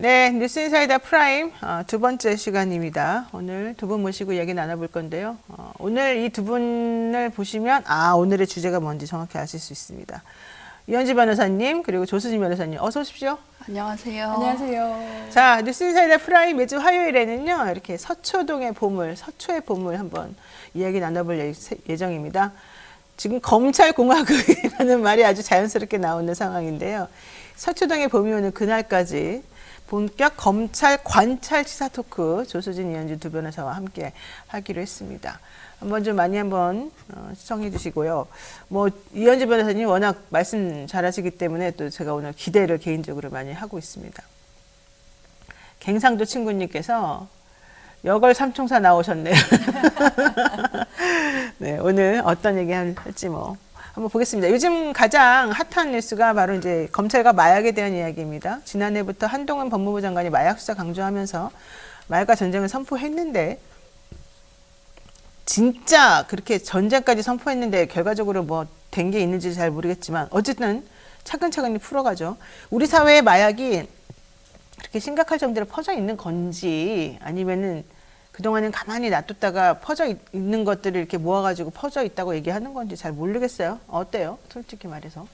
네, 뉴스인사이더 프라임 두 번째 시간입니다. 오늘 두 분 모시고 이야기 나눠볼 건데요. 오늘 이 두 분을 보시면 오늘의 주제가 뭔지 정확히 아실 수 있습니다. 이현지 변호사님 그리고 조수진 변호사님 어서 오십시오. 안녕하세요. 안녕하세요. 자, 뉴스인사이더 프라임 매주 화요일에는요. 이렇게 서초동의 보물, 서초의 보물 한번 이야기 나눠볼 예정입니다. 지금 검찰공화국이라는 말이 아주 자연스럽게 나오는 상황인데요. 서초동의 봄이 오는 그날까지 본격 검찰 관찰 시사 토크 조수진, 이현주 두 변호사와 함께 하기로 했습니다. 한번 좀 많이 시청해 주시고요. 이현주 변호사님 워낙 말씀 잘하시기 때문에 또 제가 오늘 기대를 개인적으로 많이 하고 있습니다. 갱상도 친구님께서 여걸 삼총사 나오셨네요. 네, 오늘 어떤 얘기 할지 한번 보겠습니다. 요즘 가장 핫한 뉴스가 바로 이제 검찰과 마약에 대한 이야기입니다. 지난해부터 한동훈 법무부 장관이 마약 수사 강조하면서 마약과 전쟁을 선포했는데 진짜 그렇게 전쟁까지 선포했는데 결과적으로 된 게 있는지 잘 모르겠지만 어쨌든 차근차근 풀어가죠. 우리 사회에 마약이 그렇게 심각할 정도로 퍼져 있는 건지 아니면은 그동안은 가만히 놔뒀다가 퍼져 있는 것들을 이렇게 모아가지고 퍼져 있다고 얘기하는 건지 잘 모르겠어요. 어때요? 솔직히 말해서.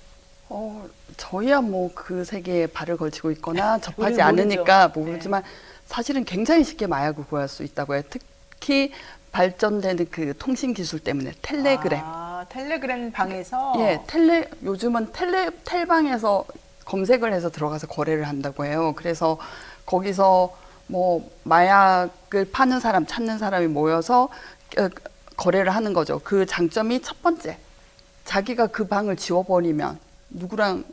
저희야 그 세계에 발을 걸치고 있거나 접하지 우리는 않으니까 모르죠. 모르지만 사실은 굉장히 쉽게 마약을 구할 수 있다고 해요. 특히 발전되는 그 통신 기술 때문에 텔레그램. 텔레그램 방에서? 예, 요즘은 텔방에서 검색을 해서 들어가서 거래를 한다고 해요. 그래서 거기서 마약을 파는 사람, 찾는 사람이 모여서 거래를 하는 거죠. 그 장점이 첫 번째, 자기가 그 방을 지워버리면 누구랑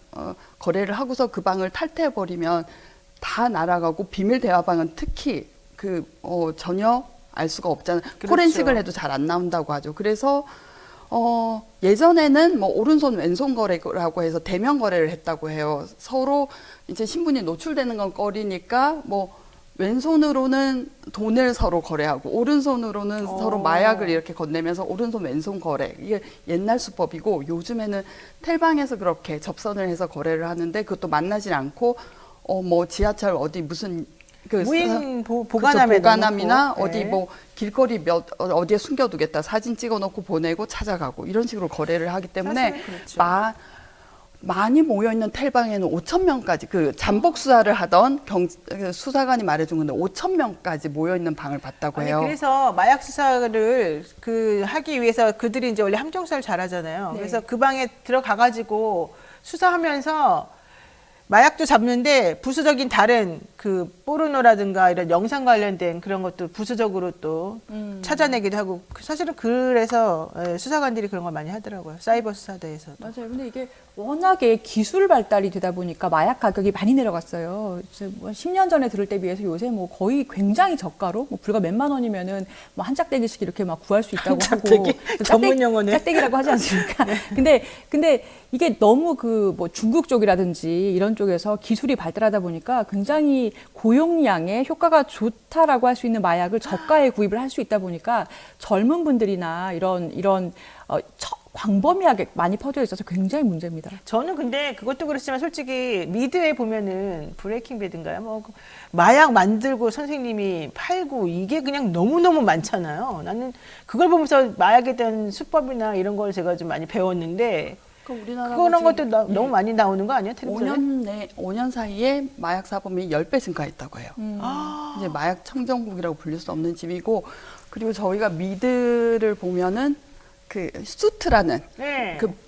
거래를 하고서 그 방을 탈퇴해버리면 다 날아가고 비밀 대화방은 특히 전혀 알 수가 없잖아요. 그렇죠. 포렌식을 해도 잘 안 나온다고 하죠. 그래서 예전에는 오른손 왼손 거래라고 해서 대면 거래를 했다고 해요. 서로 이제 신분이 노출되는 건 꺼리니까 왼손으로는 돈을 서로 거래하고 오른손으로는 서로 마약을 이렇게 건네면서 오른손 왼손 거래. 이게 옛날 수법이고 요즘에는 텔방에서 그렇게 접선을 해서 거래를 하는데 그것도 만나질 않고 지하철 어디 무슨 무인 보관함이나 어디 길거리 어디에 숨겨두겠다 사진 찍어놓고 보내고 찾아가고 이런 식으로 거래를 하기 때문에 그렇죠. 많이 모여있는 텔방에는 5,000명까지 잠복 수사를 하던 수사관이 말해준 건데 5,000명까지 모여있는 방을 봤다고 해요. 그래서 마약 수사를 하기 위해서 그들이 이제 원래 함정수사를 잘하잖아요. 네. 그래서 그 방에 들어가가지고 수사하면서 마약도 잡는데 부수적인 다른 포르노라든가 이런 영상 관련된 그런 것도 부수적으로 또 찾아내기도 하고 사실은 그래서 수사관들이 그런 걸 많이 하더라고요. 사이버 수사대에서도. 맞아요. 근데 이게 워낙에 기술 발달이 되다 보니까 마약 가격이 많이 내려갔어요. 10년 전에 들을 때 비해서 요새 거의 굉장히 저가로 불과 몇만 원이면은 한 짝대기씩 이렇게 구할 수 있다고 하고. 전문 용어네. 짝대기라고 하지 않습니까? 네. 근데 이게 너무 중국 쪽이라든지 이런 쪽에서 기술이 발달하다 보니까 굉장히 고용량의 효과가 좋다라고 할 수 있는 마약을 저가에 구입을 할 수 있다 보니까 젊은 분들이나 이런 광범위하게 많이 퍼져 있어서 굉장히 문제입니다. 저는 근데 그것도 그렇지만 솔직히 미드에 보면은 브레이킹 배드인가요? 마약 만들고 선생님이 팔고 이게 그냥 너무너무 많잖아요. 나는 그걸 보면서 마약에 대한 수법이나 이런 걸 제가 좀 많이 배웠는데 그런 것도 너무 많이 나오는 거 아니야? 텔레비전에? 5년 사이에 마약 사범이 10배 증가했다고 해요. 이제 마약 청정국이라고 불릴 수 없는 집이고 그리고 저희가 미드를 보면은 수트라는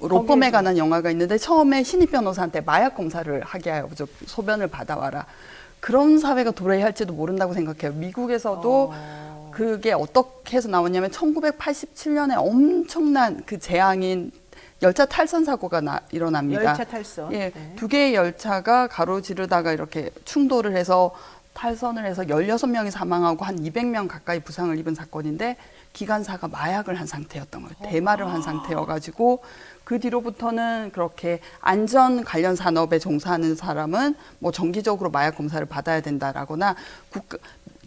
로펌에 관한 영화가 있는데 처음에 신입 변호사한테 마약 검사를 하게 하여 소변을 받아와라. 그런 사회가 도래할지도 모른다고 생각해요. 미국에서도 그게 어떻게 해서 나왔냐면 1987년에 엄청난 재앙인 열차 탈선 사고가 일어납니다. 열차 탈선. 예, 두 개의 열차가 가로지르다가 이렇게 충돌을 해서 탈선을 해서 16명이 사망하고 한 200명 가까이 부상을 입은 사건인데 기관사가 마약을 한 상태였던 거예요. 대마를 한 상태여가지고 그 뒤로부터는 그렇게 안전 관련 산업에 종사하는 사람은 정기적으로 마약 검사를 받아야 된다라거나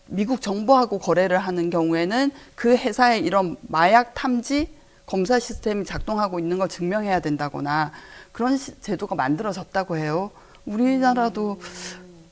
미국 정부하고 거래를 하는 경우에는 그 회사의 이런 마약 탐지 검사 시스템이 작동하고 있는 걸 증명해야 된다거나 그런 제도가 만들어졌다고 해요. 우리나라도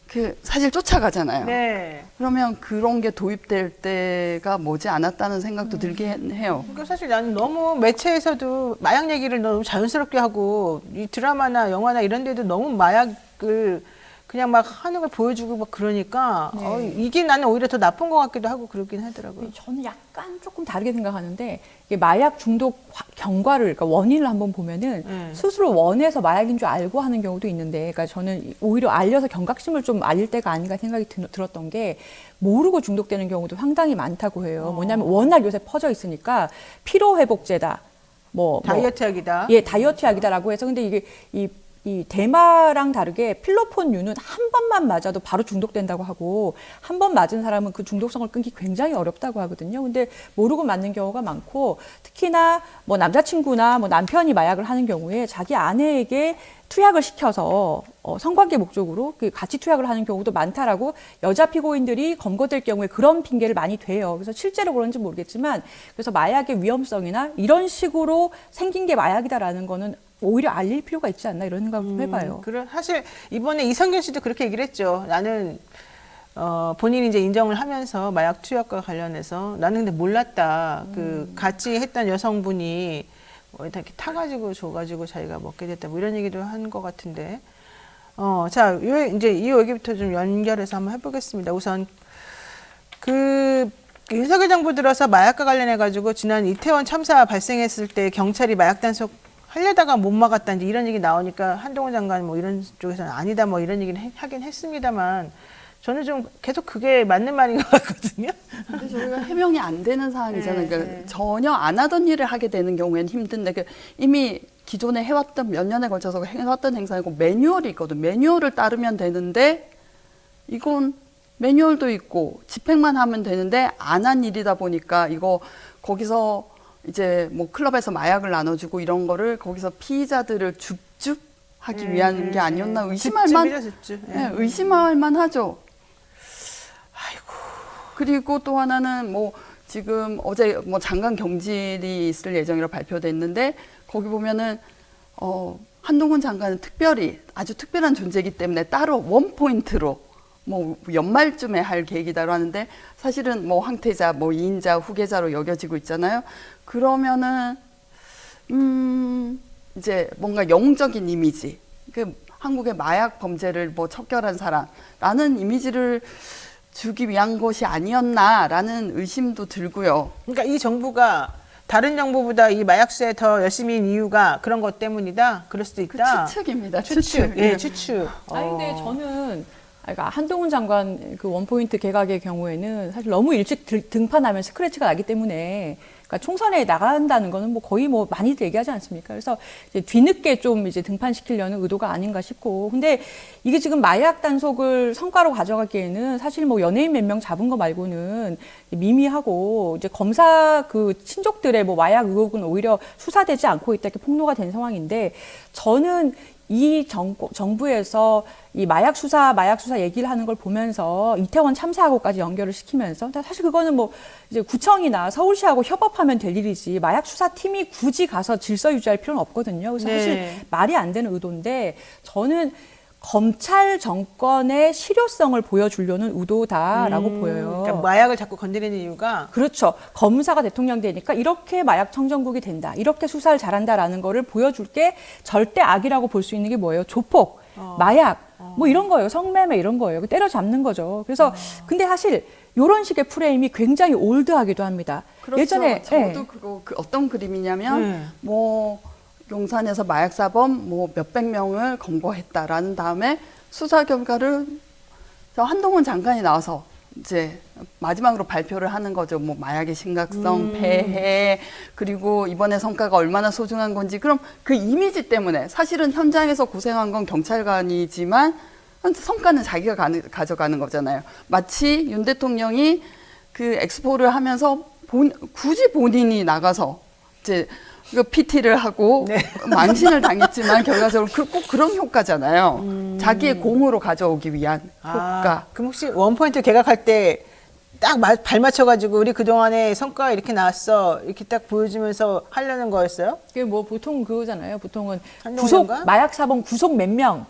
그 사실 쫓아가잖아요. 네. 그러면 그런 게 도입될 때가 머지 않았다는 생각도 들긴 해요. 그러니까 사실 나는 너무 매체에서도 마약 얘기를 너무 자연스럽게 하고 이 드라마나 영화나 이런 데도 너무 마약을 그냥 막 하는 걸 보여주고 막 그러니까 네. 이게 나는 오히려 더 나쁜 것 같기도 하고 그러긴 하더라고요. 저는 약간 조금 다르게 생각하는데 이게 마약 중독 경과를 그러니까 원인을 한번 보면은 스스로 원해서 마약인 줄 알고 하는 경우도 있는데, 그러니까 저는 오히려 알려서 경각심을 좀 알릴 때가 아닌가 생각이 들었던 게 모르고 중독되는 경우도 상당히 많다고 해요. 뭐냐면 워낙 요새 퍼져 있으니까 피로 회복제다, 다이어트 약이다. 예, 다이어트 약이다라고 해서 근데 이게 이 대마랑 다르게 필로폰류는 한 번만 맞아도 바로 중독된다고 하고 한 번 맞은 사람은 그 중독성을 끊기 굉장히 어렵다고 하거든요. 근데 모르고 맞는 경우가 많고 특히나 뭐 남자친구나 뭐 남편이 마약을 하는 경우에 자기 아내에게 투약을 시켜서 성관계 목적으로 같이 투약을 하는 경우도 많다라고 여자 피고인들이 검거될 경우에 그런 핑계를 많이 대요. 그래서 실제로 그런지 모르겠지만 그래서 마약의 위험성이나 이런 식으로 생긴 게 마약이다라는 거는 오히려 알릴 필요가 있지 않나 이런 생각을 좀 해봐요. 사실 이번에 이성균 씨도 그렇게 얘기를 했죠. 나는 본인이 이제 인정을 하면서 마약 투약과 관련해서 나는 근데 몰랐다. 그 같이 했던 여성분이 이렇게 타가지고 줘가지고 자기가 먹게 됐다. 뭐 이런 얘기도 한 것 같은데. 자, 이제 이 얘기부터 좀 연결해서 한번 해보겠습니다. 우선 윤석열 정부 들어서 마약과 관련해가지고 지난 이태원 참사 발생했을 때 경찰이 마약 단속 하려다가 못 막았다 이제 이런 얘기 나오니까 한동훈 장관 뭐 이런 쪽에서는 아니다 뭐 이런 얘기는 하긴 했습니다만 저는 좀 계속 그게 맞는 말인 것 같거든요. 근데 저희가 해명이 안 되는 사항이잖아요. 그러니까 전혀 안 하던 일을 하게 되는 경우에는 힘든데 이미 기존에 해왔던 몇 년에 걸쳐서 해왔던 행사이고 매뉴얼이 있거든. 매뉴얼을 따르면 되는데 이건 매뉴얼도 있고 집행만 하면 되는데 안 한 일이다 보니까 이거 거기서 이제 뭐 클럽에서 마약을 나눠주고 이런 거를 거기서 피의자들을 줍줍하기 위한 게 아니었나 의심할 만 하죠. 아이고. 그리고 또 하나는 뭐 지금 어제 뭐 장관 경질이 있을 예정이라 발표됐는데 거기 보면은 한동훈 장관은 특별히 아주 특별한 존재이기 때문에 따로 원 포인트로 뭐 연말쯤에 할 계획이다로 하는데 사실은 뭐 황태자, 뭐 이인자, 후계자로 여겨지고 있잖아요. 그러면은 이제 뭔가 영웅적인 이미지, 그 한국의 마약 범죄를 뭐 척결한 사람라는 이미지를 주기 위한 것이 아니었나라는 의심도 들고요. 그러니까 이 정부가 다른 정부보다 이 마약 수사에 더 열심히인 이유가 그런 것 때문이다. 그럴 수도 있다. 그 추측입니다. 추측. 예, 추측. 아니 근데 저는 그러니까 한동훈 장관 그 원포인트 개각의 경우에는 사실 너무 일찍 등판하면 스크래치가 나기 때문에 그러니까 총선에 나간다는 거는 뭐 거의 뭐 많이들 얘기하지 않습니까? 그래서 이제 뒤늦게 좀 이제 등판시키려는 의도가 아닌가 싶고, 근데 이게 지금 마약 단속을 성과로 가져가기에는 사실 뭐 연예인 몇 명 잡은 거 말고는 미미하고 이제 검사 그 친족들의 뭐 마약 의혹은 오히려 수사되지 않고 있다 이렇게 폭로가 된 상황인데 저는 이 정부에서 이 마약 수사 얘기를 하는 걸 보면서 이태원 참사하고까지 연결을 시키면서 사실 그거는 뭐 이제 구청이나 서울시하고 협업하면 될 일이지 마약 수사팀이 굳이 가서 질서 유지할 필요는 없거든요. 그래서 사실 말이 안 되는 의도인데 저는 검찰 정권의 실효성을 보여주려는 의도다라고 보여요. 그러니까 마약을 자꾸 건드리는 이유가 그렇죠. 검사가 대통령 되니까 이렇게 마약 청정국이 된다. 이렇게 수사를 잘한다라는 거를 보여줄 게 절대 악이라고 볼 수 있는 게 뭐예요? 조폭, 마약, 뭐 이런 거예요. 성매매 이런 거예요. 때려잡는 거죠. 그래서 근데 사실 이런 식의 프레임이 굉장히 올드하기도 합니다. 그렇죠. 예전에 저도 그거 어떤 그림이냐면 뭐 용산에서 마약 사범 뭐 몇백 명을 검거했다라는 다음에 수사 결과를 한동훈 장관이 나와서 이제 마지막으로 발표를 하는 거죠. 뭐 마약의 심각성, 폐해, 그리고 이번에 성과가 얼마나 소중한 건지. 그럼 그 이미지 때문에 사실은 현장에서 고생한 건 경찰관이지만 성과는 자기가 가져가는 거잖아요. 마치 윤 대통령이 그 엑스포를 하면서 굳이 본인이 나가서 이제 PT를 하고 망신을 당했지만 결과적으로 꼭 그런 효과잖아요. 자기의 공으로 가져오기 위한 효과. 그럼 혹시 원포인트 개각할 때 딱 발 맞춰가지고 우리 그동안의 성과가 이렇게 나왔어 이렇게 딱 보여주면서 하려는 거였어요? 그게 뭐 보통 그거잖아요. 보통은 한동훈 장관? 마약 사범 구속 몇 명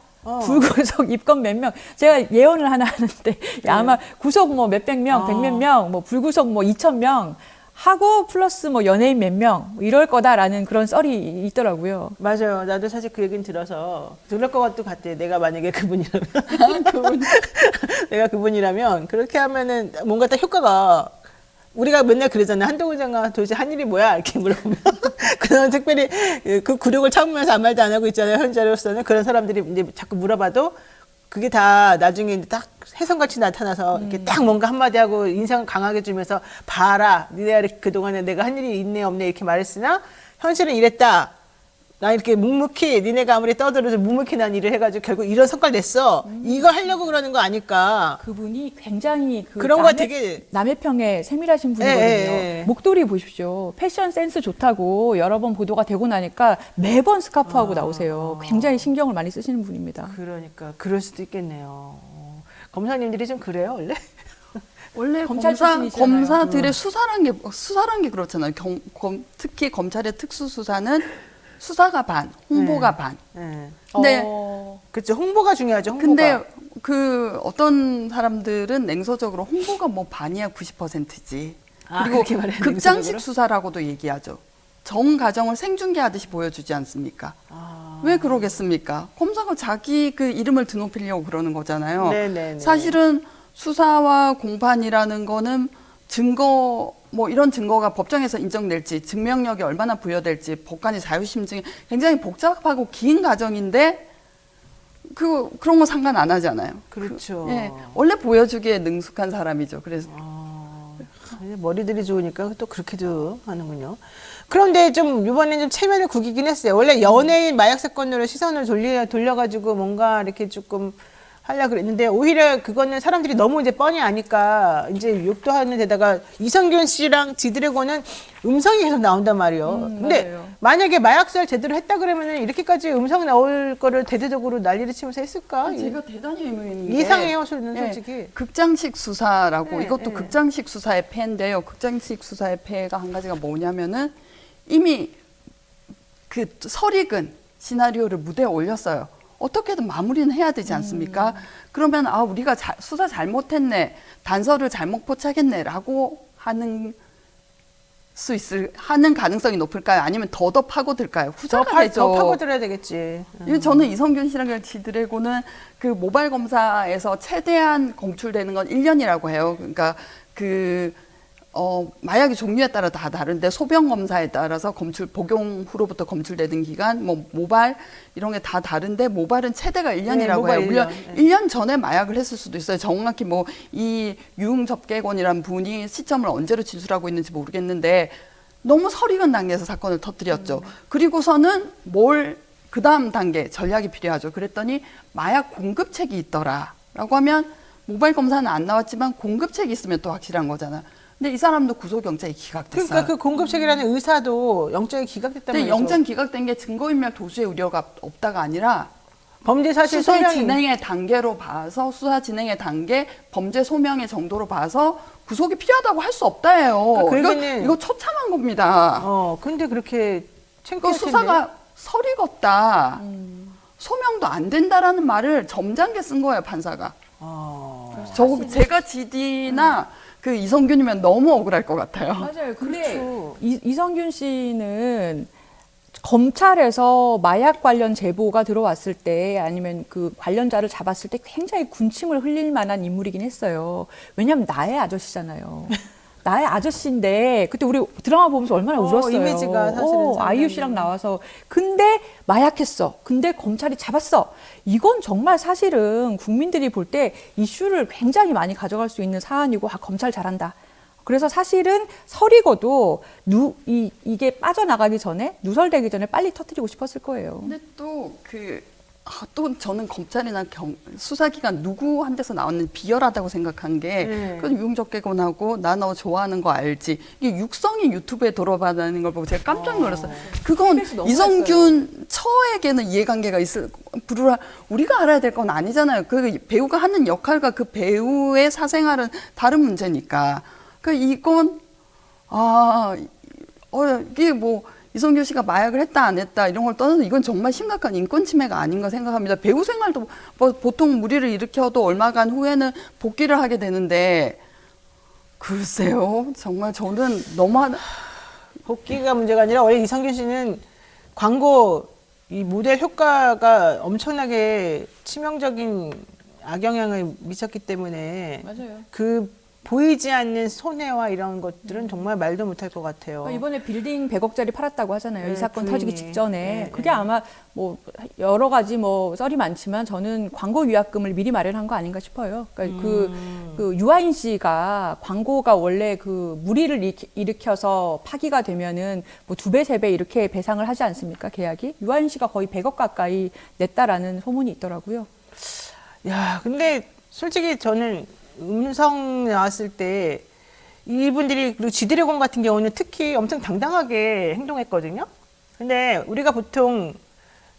불구속 입건 몇 명. 제가 예언을 하나 하는데 아마 구속 뭐 몇백 명, 백몇 명, 뭐 불구속 뭐 2,000명 하고 플러스 뭐 연예인 몇 명 이럴 거다라는 그런 썰이 있더라고요. 맞아요. 나도 사실 그 얘기는 들어서 그럴 것 같아. 내가 만약에 그분이라면 내가 그분이라면 그렇게 하면은 뭔가 딱 효과가 우리가 맨날 그러잖아요. 한동훈 장관 도대체 한 일이 뭐야? 이렇게 물어보면 그런 특별히 그 굴욕을 참으면서 아무 말도 안 하고 있잖아요. 현재로서는 그런 사람들이 이제 자꾸 물어봐도 그게 다 나중에 딱 혜성같이 나타나서 이렇게 딱 뭔가 한마디 하고 인상을 강하게 주면서 봐라. 니네가 그동안에 내가 한 일이 있네 없네 이렇게 말했으나 현실은 이랬다. 나 이렇게 묵묵히 니네가 아무리 떠들어도 묵묵히 난 일을 해가지고 결국 이런 성과를 냈어. 이거 하려고 그러는 거 아닐까. 그분이 굉장히 그런 거 되게 남의 평에 세밀하신 분이거든요. 예. 목도리 보십시오. 패션 센스 좋다고 여러 번 보도가 되고 나니까 매번 스카프하고 나오세요. 굉장히 신경을 많이 쓰시는 분입니다. 그러니까 그럴 수도 있겠네요. 검사님들이 좀 그래요 원래? 원래 검찰 출신이시잖아요. 검사들의 수사란 게 그렇잖아요. 특히 검찰의 특수수사는 수사가 반, 홍보가 반. 네. 근데 그렇죠. 홍보가 중요하죠. 홍보가. 근데 그 어떤 사람들은 냉소적으로 홍보가 뭐 반이야 90%지. 그리고 그렇게 말해요, 극장식 냉소적으로? 수사라고도 얘기하죠. 전 과정을 생중계하듯이 보여주지 않습니까? 왜 그러겠습니까? 검사가 자기 그 이름을 드높이려고 그러는 거잖아요. 네네네. 사실은 수사와 공판이라는 거는 증거 뭐 이런 증거가 법정에서 인정될지 증명력이 얼마나 부여될지 법관의 자유심증이 굉장히 복잡하고 긴 과정인데 그런 거 상관 안 하잖아요. 그렇죠. 예, 원래 보여주기에 능숙한 사람이죠. 그래서 머리들이 좋으니까 또 그렇게도 하는군요. 그런데 좀 이번엔 좀 체면을 구기긴 했어요. 원래 연예인 마약 사건으로 시선을 돌려가지고 뭔가 이렇게 조금 하려고 그랬는데 오히려 그거는 사람들이 너무 이제 뻔히 아니까 이제 욕도 하는 데다가 이성균 씨랑 지드래곤은 음성이 계속 나온단 말이에요. 근데 맞아요. 만약에 마약수사를 제대로 했다 그러면은 이렇게까지 음성 나올 거를 대대적으로 난리를 치면서 했을까? 제가 대단히 의문 있는 게 이상해요, 저는 예, 솔직히. 극장식 수사라고 네, 이것도 네. 극장식 수사의 폐인데요. 극장식 수사의 폐가 한 가지가 뭐냐면은 이미 그 설익은 시나리오를 무대에 올렸어요. 어떻게든 마무리는 해야 되지 않습니까? 그러면 우리가 수사 잘못했네, 단서를 잘못 포착했네라고 하는 가능성이 높을까요? 아니면 더 파고들까요? 후자가 되죠. 더 파고들어야 되겠지. 저는 이성균 씨랑 지드래곤은 그 모바일 검사에서 최대한 검출되는 건 1년이라고 해요. 그러니까 마약의 종류에 따라 다 다른데 소변 검사에 따라서 복용 후로부터 검출되는 기간, 뭐 모발 이런 게 다 다른데 모발은 최대가 1년이라고 모발 해요. 물론 1년. 1년 전에 마약을 했을 수도 있어요. 정확히 뭐 이 유흥접객원이라는 분이 시점을 언제로 진술하고 있는지 모르겠는데 너무 설익은 단계에서 사건을 터뜨렸죠. 그리고서는 그 다음 단계 전략이 필요하죠. 그랬더니 마약 공급책이 있더라라고 하면 모바일 검사는 안 나왔지만 공급책이 있으면 또 확실한 거잖아요. 근데 이 사람도 구속영장이 기각됐어요. 그러니까 그 공급책이라는 의사도 영장이 기각됐다면서. 근데 영장 기각된 게 증거인멸 도주의 우려가 없다가 아니라 범죄 사실 수사 소명이 진행의 단계로 봐서 수사 진행의 단계, 범죄 소명의 정도로 봐서 구속이 필요하다고 할 수 없다예요. 그 얘기는 이거 처참한 겁니다. 근데 그렇게 그 창피할 텐데. 수사가 설익없다, 소명도 안 된다라는 말을 점잖게 쓴 거예요, 판사가. 제가 GD나 그 이성균이면 너무 억울할 것 같아요. 맞아요. 근데 그렇죠. 이성균 씨는 검찰에서 마약 관련 제보가 들어왔을 때 아니면 그 관련자를 잡았을 때 굉장히 군침을 흘릴 만한 인물이긴 했어요. 왜냐하면 나의 아저씨잖아요. 나의 아저씨인데 그때 우리 드라마 보면서 얼마나 울었어요. 이미지가 사실은 상당히. 아이유 씨랑 나와서 근데 마약했어. 근데 검찰이 잡았어. 이건 정말 사실은 국민들이 볼 때 이슈를 굉장히 많이 가져갈 수 있는 사안이고 검찰 잘한다. 그래서 사실은 설익어도 이게 빠져나가기 전에 누설되기 전에 빨리 터뜨리고 싶었을 거예요. 근데 또 저는 검찰이나 수사기관 누구한테서 나오는 비열하다고 생각한 게 그 유흥접객원하고 나 너 좋아하는 거 알지? 이게 육성이 유튜브에 돌아다니는 걸 보고 제가 깜짝 놀랐어요. 그건 이성균 처에게는 이해관계가 우리가 알아야 될 건 아니잖아요. 그 배우가 하는 역할과 그 배우의 사생활은 다른 문제니까. 이건 이게 뭐 이성균 씨가 마약을 했다 안 했다 이런 걸 떠나서 이건 정말 심각한 인권 침해가 아닌가 생각합니다. 배우 생활도 뭐 보통 무리를 일으켜도 얼마간 후에는 복귀를 하게 되는데 글쎄요. 정말 저는 너무하다. 복귀가 문제가 아니라 원래 이성균 씨는 광고 이 모델 효과가 엄청나게 치명적인 악영향을 미쳤기 때문에 맞아요. 그 보이지 않는 손해와 이런 것들은 정말 말도 못할 것 같아요. 이번에 빌딩 100억짜리 팔았다고 하잖아요. 네, 이 사건 부인이. 터지기 직전에. 네, 그게 네. 아마 뭐 여러 가지 뭐 썰이 많지만 저는 광고 위약금을 미리 마련한 거 아닌가 싶어요. 그러니까 그 유아인 씨가 광고가 원래 그 무리를 일으켜서 파기가 되면은 뭐 2배, 3배 이렇게 배상을 하지 않습니까? 계약이. 유아인 씨가 거의 100억 가까이 냈다라는 소문이 있더라고요. 야, 근데 솔직히 저는 음성 나왔을 때 이분들이 그리고 지드래곤 같은 경우는 특히 엄청 당당하게 행동했거든요. 근데 우리가 보통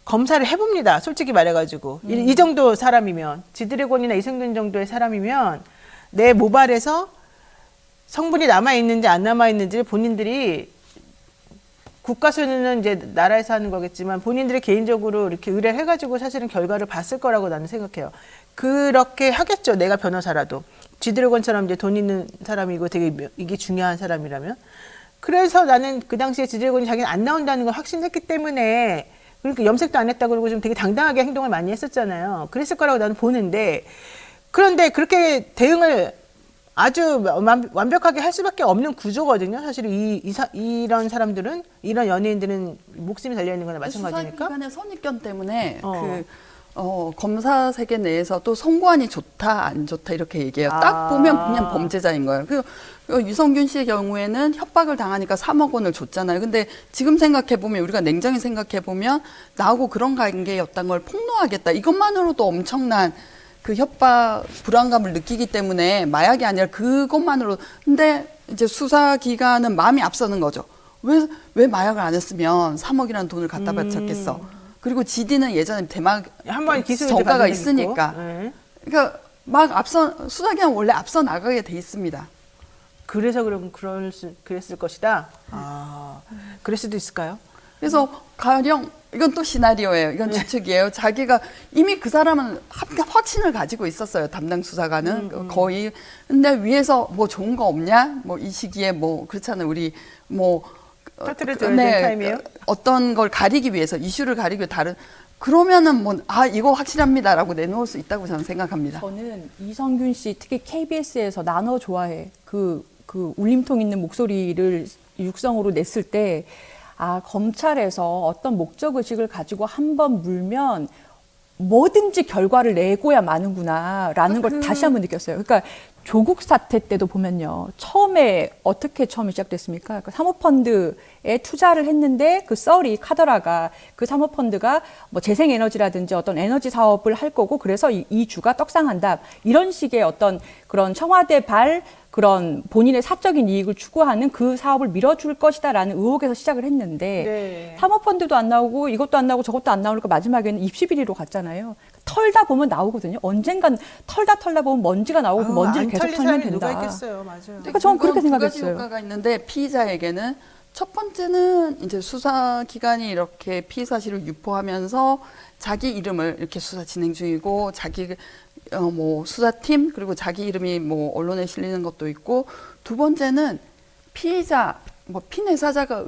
검사를 해봅니다. 솔직히 말해가지고 이 정도 사람이면 지드래곤이나 이성균 정도의 사람이면 내 모발에서 성분이 남아 있는지 안 남아 있는지 본인들이 국가수는 이제 나라에서 하는 거겠지만 본인들이 개인적으로 이렇게 의뢰를 해가지고 사실은 결과를 봤을 거라고 나는 생각해요. 그렇게 하겠죠. 내가 변호사라도. 지드래곤처럼 이제 돈 있는 사람이고 되게 이게 중요한 사람이라면. 그래서 나는 그 당시에 지드래곤이 자기는 안 나온다는 걸 확신했기 때문에 그러니까 염색도 안 했다 그러고 좀 되게 당당하게 행동을 많이 했었잖아요. 그랬을 거라고 나는 보는데 그런데 그렇게 대응을 아주 완벽하게 할 수밖에 없는 구조거든요. 사실 이런 사람들은 이런 연예인들은 목숨이 달려 있는 거나 마찬가지니까. 수사기관의 선입견 때문에 검사 세계 내에서 또 성관이 좋다 안 좋다 이렇게 얘기해요. 딱 보면 그냥 범죄자인 거예요. 그 유성균 씨의 경우에는 협박을 당하니까 3억 원을 줬잖아요. 근데 지금 생각해 보면 우리가 냉정히 생각해 보면 나하고 그런 관계였던 걸 폭로하겠다. 이것만으로도 엄청난 그 협박 불안감을 느끼기 때문에 마약이 아니라 그것만으로. 근데 이제 수사기관은 마음이 앞서는 거죠. 왜 마약을 안 했으면 3억이라는 돈을 갖다 바쳤겠어. 그리고 GD는 예전에 대막 한번 기술이 성과가 있으니까. 네. 그러니까 수사기관 원래 앞서 나가게 돼 있습니다. 그래서 그럼 그랬을 것이다. 그럴 수도 있을까요? 그래서 가령 이건 또 시나리오예요. 이건 추측이에요. 자기가 이미 그 사람은 확신을 가지고 있었어요. 담당 수사관은 거의. 근데 위에서 뭐 좋은 거 없냐? 뭐 이 시기에 뭐 그렇잖아요. 우리 뭐 터뜨려줘야 될 타임이에요. 어떤 걸 가리기 위해서 이슈를 가리기 위해 그러면은 뭐 이거 확실합니다라고 내놓을 수 있다고 저는 생각합니다. 저는 이성균 씨 특히 KBS에서 나너 좋아해 그 울림통 있는 목소리를 육성으로 냈을 때 검찰에서 어떤 목적의식을 가지고 한번 물면 뭐든지 결과를 내고야 마는구나라는 걸 다시 한번 느꼈어요. 그러니까 조국 사태 때도 보면요. 처음에 시작됐습니까? 그러니까 사모펀드에 투자를 했는데 그 썰이 카더라가 그 사모펀드가 뭐 재생에너지라든지 어떤 에너지 사업을 할 거고 그래서 이 주가 떡상한다. 이런 식의 어떤 그런 청와대 그런 본인의 사적인 이익을 추구하는 그 사업을 밀어줄 것이다라는 의혹에서 시작을 했는데 네. 사모펀드도 안 나오고 이것도 안 나오고 저것도 안 나오니까 마지막에는 입시비리로 갔잖아요. 털다 보면 나오거든요. 언젠간 털다 보면 먼지가 나오고 그 먼지를 계속 털면 된다. 누가 있겠어요. 맞아요. 그러니까 저는 그렇게 두 가지 생각했어요. 효과가 있는데 피의자에게는 첫 번째는 이제 수사기관이 이렇게 피의 사실을 유포하면서 자기 이름을 이렇게 수사 진행 중이고 자기 뭐 수사팀 그리고 자기 이름이 뭐 언론에 실리는 것도 있고 두 번째는 피의자 뭐 피내사자가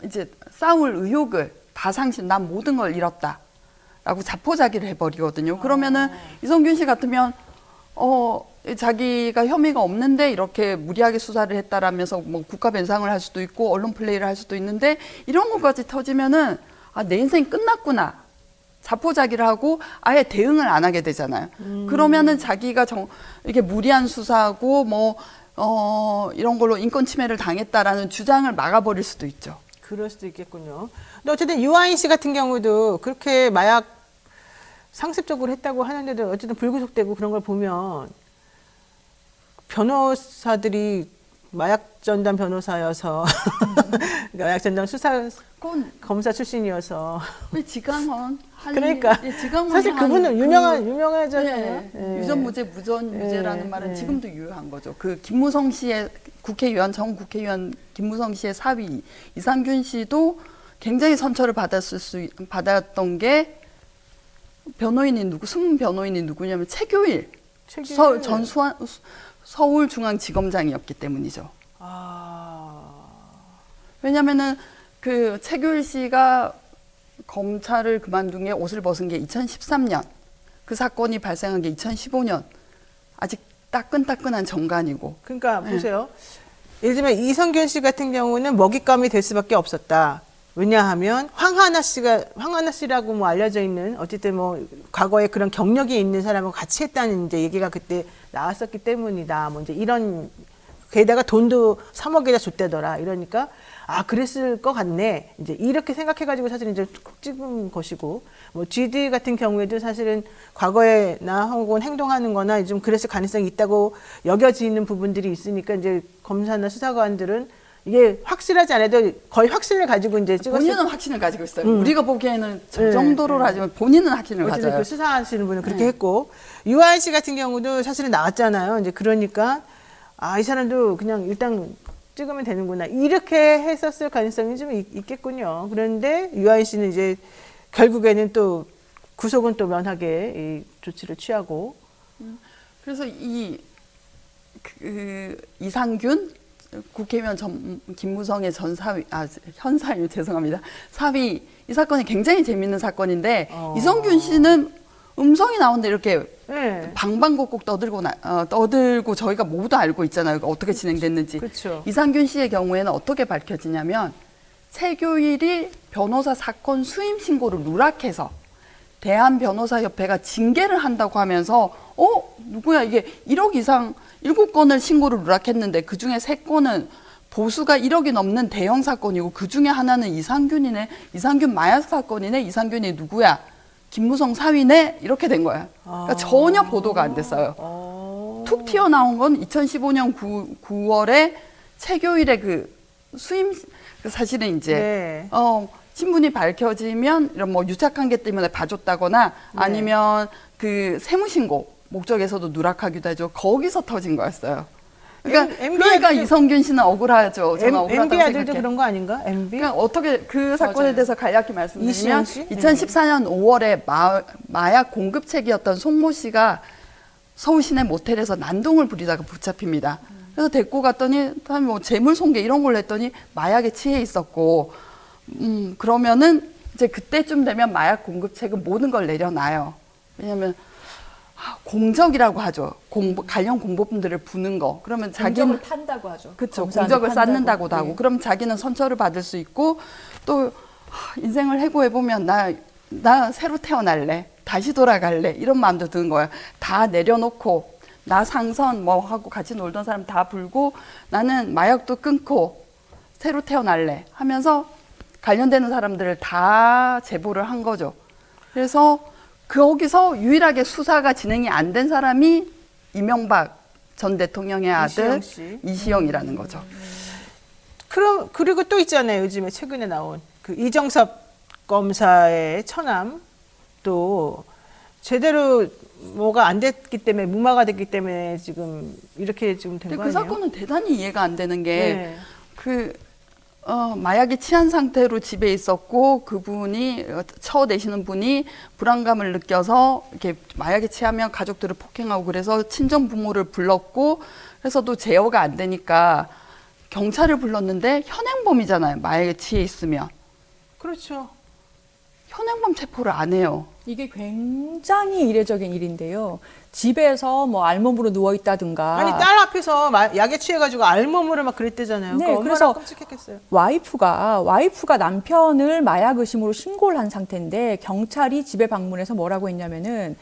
이제 싸울 의욕을 다 난 모든 걸 잃었다라고 자포자기를 해버리거든요. 그러면은 이성균 씨 같으면 자기가 혐의가 없는데 이렇게 무리하게 수사를 했다라면서 뭐 국가 변상을 할 수도 있고 언론 플레이를 할 수도 있는데 이런 것까지 터지면은 내 인생이 끝났구나. 자포자기를 하고 아예 대응을 안 하게 되잖아요. 그러면은 자기가 이렇게 무리한 수사하고 이런 걸로 인권 침해를 당했다라는 주장을 막아버릴 수도 있죠. 그럴 수도 있겠군요. 근데 어쨌든 유아인 씨 같은 경우도 그렇게 마약 상습적으로 했다고 하는데도 어쨌든 불구속되고 그런 걸 보면 변호사들이 마약 전담 변호사여서 마약 전담 수사 그건 검사 출신이어서 왜 지강원 그러니까 지강원이 사실 그분은 유명하잖아요. 네. 예. 유전무죄 무전유죄라는 예. 말은 예. 지금도 유효한 거죠. 그 김무성 씨의 국회의원 전 국회의원 김무성 씨의 사위 이상균 씨도 굉장히 선처를 받았던 게 숨은 변호인이 누구냐면 최교일 전 서울중앙지검장이었기 때문이죠. 왜냐면은 그 최교일 씨가 검찰을 그만둔 게 옷을 벗은 게 2013년, 그 사건이 발생한 게 2015년, 아직 따끈따끈한 정관이고. 그러니까 보세요. 예를 들면 이성균 씨 같은 경우는 먹잇감이 될 수밖에 없었다. 왜냐하면 황하나 씨라고 뭐 알려져 있는 어쨌든 뭐 과거에 그런 경력이 있는 사람하고 같이 했다는 이제 얘기가 그때 나왔었기 때문이다. 뭐 이제 이런 게다가 돈도 3억에다 줬대더라. 이러니까 아 그랬을 것 같네. 이제 이렇게 생각해가지고 사실 이제 콕 찍은 것이고 뭐 GD 같은 경우에도 사실은 과거에나 혹은 행동하는거나 좀 그랬을 가능성이 있다고 여겨지는 부분들이 있으니까 이제 검사나 수사관들은 이게 확실하지 않아도 거의 확신을 가지고 이제 찍었을 본인은 확신을 가지고 있어요. 우리가 보기에는 저 정도로 하지만 본인은 확신을 어쨌든 가져요. 그 수사하시는 분은 그렇게 했고 유아인 씨 같은 경우도 사실은 나왔잖아요. 이제 그러니까 아 이 사람도 그냥 일단 찍으면 되는구나 이렇게 했었을 가능성이 좀 있겠군요. 그런데 유아인 씨는 이제 결국에는 또 구속은 또 면하게 이 조치를 취하고 그래서 이상균 국회의원 김무성의 전 사위, 현 사위 죄송합니다. 사위 이 사건이 굉장히 재밌는 사건인데 이성균 씨는 음성이 나오는데 이렇게 네. 방방곡곡 떠들고 저희가 모두 알고 있잖아요. 어떻게 진행됐는지. 그렇죠. 이상균 씨의 경우에는 어떻게 밝혀지냐면 최교일이 변호사 사건 수임 신고를 누락해서 대한변호사협회가 징계를 한다고 하면서 누구야 이게 1억 이상 7건을 신고를 누락했는데 그중에 3건은 보수가 1억이 넘는 대형 사건이고 그중에 하나는 이상균이네. 이상균 마약 사건이네. 이상균이 누구야? 김무성 사위네? 이렇게 된 거야. 그러니까 전혀 보도가 안 됐어요. 툭 튀어나온 건 2015년 9월에 최교일의 그 수임 사실은 이제 네. 신분이 밝혀지면 이런 뭐 유착관계 때문에 봐줬다거나 아니면 그 세무신고 목적에서도 누락하기도 하죠. 거기서 터진 거였어요. 그러니까, 그러니까 이성균 씨는 억울하죠. 제가 억울하다고 MB 아들도 생각해. 그런 거 아닌가? MB? 그러니까 어떻게 그 사건에 맞아요. 대해서 간략히 말씀드리면 이시영 씨? 2014년 5월에 마약 공급책이었던 송모 씨가 서울 시내 모텔에서 난동을 부리다가 붙잡힙니다. 그래서 데리고 갔더니 뭐 재물 손괴 이런 걸 했더니 마약에 취해 있었고 그러면은 이제 그때쯤 되면 마약 공급책은 모든 걸 내려놔요. 왜냐하면 공적이라고 하죠. 관련 공범들을 부는 거. 그러면 자기는 탄다고 하죠. 그렇죠. 검사한테 공적을 판다고. 쌓는다고도 하고. 네. 그럼 자기는 선처를 받을 수 있고 또 인생을 해고해 보면 나 새로 태어날래. 다시 돌아갈래. 이런 마음도 드는 거예요. 다 내려놓고 나 상선 뭐 하고 같이 놀던 사람 다 불고 나는 마약도 끊고 새로 태어날래 하면서 관련되는 사람들을 다 제보를 한 거죠. 그래서 거기서 유일하게 수사가 진행이 안 된 사람이 이명박 전 대통령의 아들 이시영이라는 거죠. 그리고 또 있잖아요. 요즘에 최근에 나온 그 이정섭 검사의 처남 또 제대로 뭐가 안 됐기 때문에 무마가 됐기 때문에 지금 이렇게 지금 된 거 근데 그 아니에요? 사건은 대단히 이해가 안 되는 게 네. 마약에 취한 상태로 집에 있었고 그분이 처내시는 분이 불안감을 느껴서 이렇게 마약에 취하면 가족들을 폭행하고 그래서 친정 부모를 불렀고 그래서 또 제어가 안 되니까 경찰을 불렀는데 현행범이잖아요. 마약에 취해 있으면. 그렇죠. 현행범 체포를 안 해요. 이게 굉장히 이례적인 일인데요. 집에서 뭐 알몸으로 누워 있다든가. 아니 딸 앞에서 약에 취해가지고 알몸으로 막 그랬대잖아요. 네, 그러니까 그래서 얼마나 끔찍했겠어요. 와이프가 남편을 마약 의심으로 신고를 한 상태인데 경찰이 집에 방문해서 뭐라고 했냐면은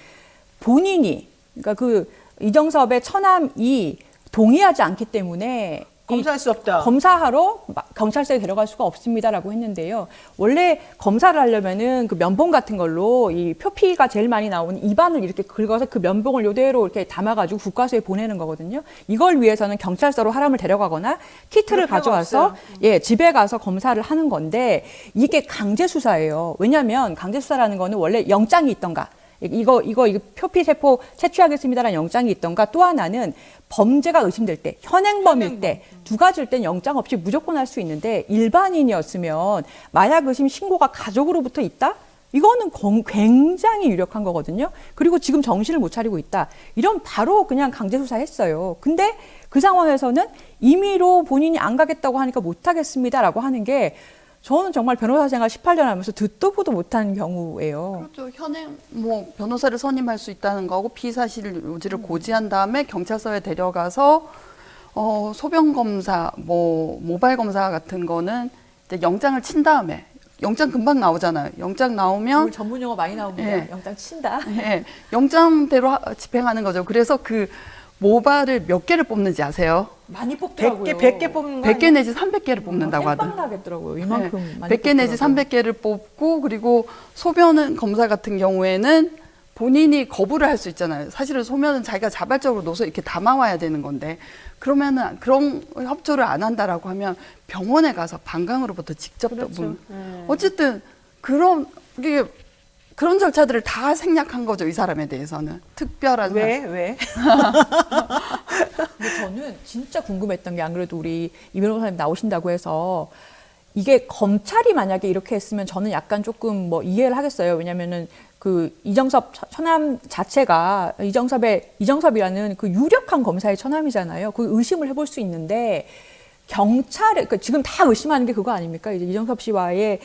본인이 그러니까 그 이정섭의 처남이 동의하지 않기 때문에 검사할 수 없다. 검사하러 경찰서에 데려갈 수가 없습니다라고 했는데요. 원래 검사를 하려면은 그 면봉 같은 걸로 이 표피가 제일 많이 나오는 입안을 이렇게 긁어서 그 면봉을 이대로 이렇게 담아가지고 국과수에 보내는 거거든요. 이걸 위해서는 경찰서로 사람을 데려가거나 키트를 가져와서 집에 가서 검사를 하는 건데 이게 강제 수사예요. 왜냐하면 강제 수사라는 거는 원래 영장이 있던가. 이거 표피 세포 채취하겠습니다라는 영장이 있던가 또 하나는 범죄가 의심될 때 현행범일 때 두 가지일 땐 영장 없이 무조건 할 수 있는데 일반인이었으면 마약 의심 신고가 가족으로부터 있다? 이거는 굉장히 유력한 거거든요. 그리고 지금 정신을 못 차리고 있다. 이런 바로 그냥 강제 수사했어요. 근데 그 상황에서는 임의로 본인이 안 가겠다고 하니까 못 하겠습니다라고 하는 게 저는 정말 변호사 생활 18년 하면서 듣도 보도 못한 경우예요. 그렇죠. 현행 변호사를 선임할 수 있다는 거하고 피사실 요지를 고지한 다음에 경찰서에 데려가서 소변 검사, 모발 검사 같은 거는 이제 영장을 친 다음에 영장 금방 나오잖아요. 영장 나오면 전문 용어 많이 나옵니다. 영장 친다. 영장대로 집행하는 거죠. 그래서 그 모발을 몇 개를 뽑는지 아세요? 많이 뽑더라고요. 100개 뽑는 거 100개 내지 300개를 뽑는다고 하더라고요. 하더라고요. 나겠더라고요. 이만큼 많이 100개 내지 300개를 뽑고 그리고 소변 검사 같은 경우에는 본인이 거부를 할 수 있잖아요. 사실은 소변은 자기가 자발적으로 넣어서 이렇게 담아와야 되는 건데 그러면은 그런 협조를 안 한다라고 하면 병원에 가서 방광으로부터 직접 그렇죠. 어쨌든 그런 절차들을 다 생략한 거죠. 이 사람에 대해서는 특별한 왜? 근데 저는 진짜 궁금했던 게 안 그래도 우리 이 변호사님 나오신다고 해서 이게 검찰이 만약에 이렇게 했으면 저는 약간 조금 이해를 하겠어요. 왜냐면은 그 이정섭 처남 자체가 이정섭이라는 그 유력한 검사의 처남이잖아요. 그 의심을 해볼 수 있는데 그러니까 지금 다 의심하는 게 그거 아닙니까? 이제 이정섭 씨와의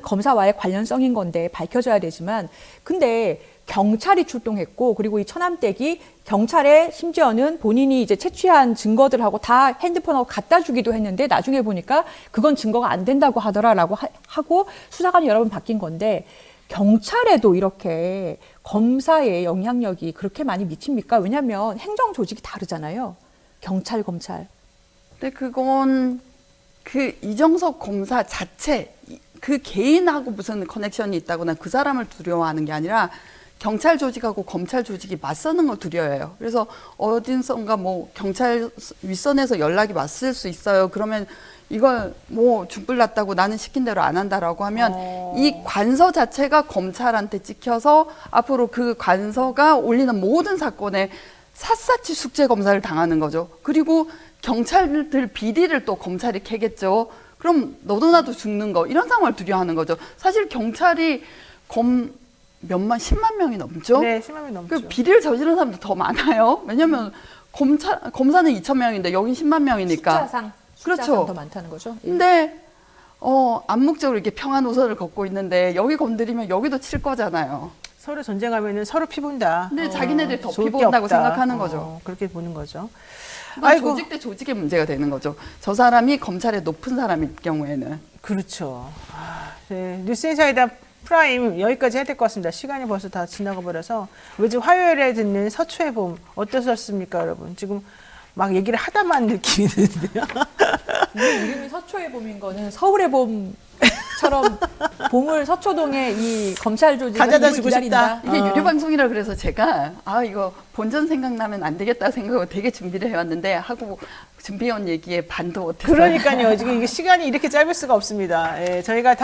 검사와의 관련성인 건데 밝혀져야 되지만 근데 경찰이 출동했고 그리고 이 처남댁이 경찰에 심지어는 본인이 이제 채취한 증거들하고 다 핸드폰하고 갖다 주기도 했는데 나중에 보니까 그건 증거가 안 된다고 하더라라고 하고 수사관이 여러 번 바뀐 건데 경찰에도 이렇게 검사의 영향력이 그렇게 많이 미칩니까? 왜냐하면 행정 조직이 다르잖아요. 경찰, 검찰. 근데 그건 그 이정섭 검사 자체 그 개인하고 무슨 커넥션이 있다거나 그 사람을 두려워하는 게 아니라 경찰 조직하고 검찰 조직이 맞서는 걸 두려워해요. 그래서 어딘선가 경찰 윗선에서 연락이 왔을 수 있어요. 그러면 이걸 죽불 났다고 나는 시킨 대로 안 한다라고 하면 이 관서 자체가 검찰한테 찍혀서 앞으로 그 관서가 올리는 모든 사건에 샅샅이 숙제 검사를 당하는 거죠. 그리고 경찰들 비리를 또 검찰이 캐겠죠. 그럼 너도 나도 죽는 거 이런 상황을 두려워하는 거죠. 사실 경찰이 10만 명이 넘죠. 네, 10만 명이 넘죠. 그 비리를 저지른 사람도 더 많아요. 왜냐하면 검사는 2천 명인데 여긴 10만 명이니까. 숫자상 그렇죠. 더 많다는 거죠. 근데 암묵적으로 이렇게 평화 노선을 걷고 있는데 여기 건드리면 여기도 칠 거잖아요. 서로 전쟁하면은 서로 피본다. 근데 자기네들이 더 좋을 게 피본다고 없다. 생각하는 거죠. 그렇게 보는 거죠. 아이고. 조직 대 조직의 문제가 되는 거죠. 저 사람이 검찰의 높은 사람일 경우에는. 그렇죠. 네, 뉴스인사이다 프라임 여기까지 해야 될 것 같습니다. 시간이 벌써 다 지나가 버려서 매주 화요일에 듣는 서초의 봄 어떠셨습니까, 여러분? 지금 막 얘기를 하다만 느낌이 드는데요. 이름이 서초의 봄인 거는 서울의 봄처럼 봄을 서초동에 이 검찰 조직이 가져다 주고 싶다. 이게 유료방송이라 그래서 제가 이거 본전 생각나면 안 되겠다 생각하고 되게 준비를 해왔는데 하고 준비해온 얘기에 반도 못했어요. 그러니까요. 지금 이게 시간이 이렇게 짧을 수가 없습니다. 저희가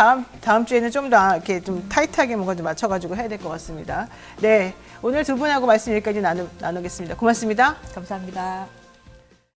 다음 주에는 좀 더 이렇게 좀 타이트하게 뭔가 좀 맞춰가지고 해야 될 것 같습니다. 네, 오늘 두 분하고 말씀 여기까지 나누겠습니다. 고맙습니다. 감사합니다.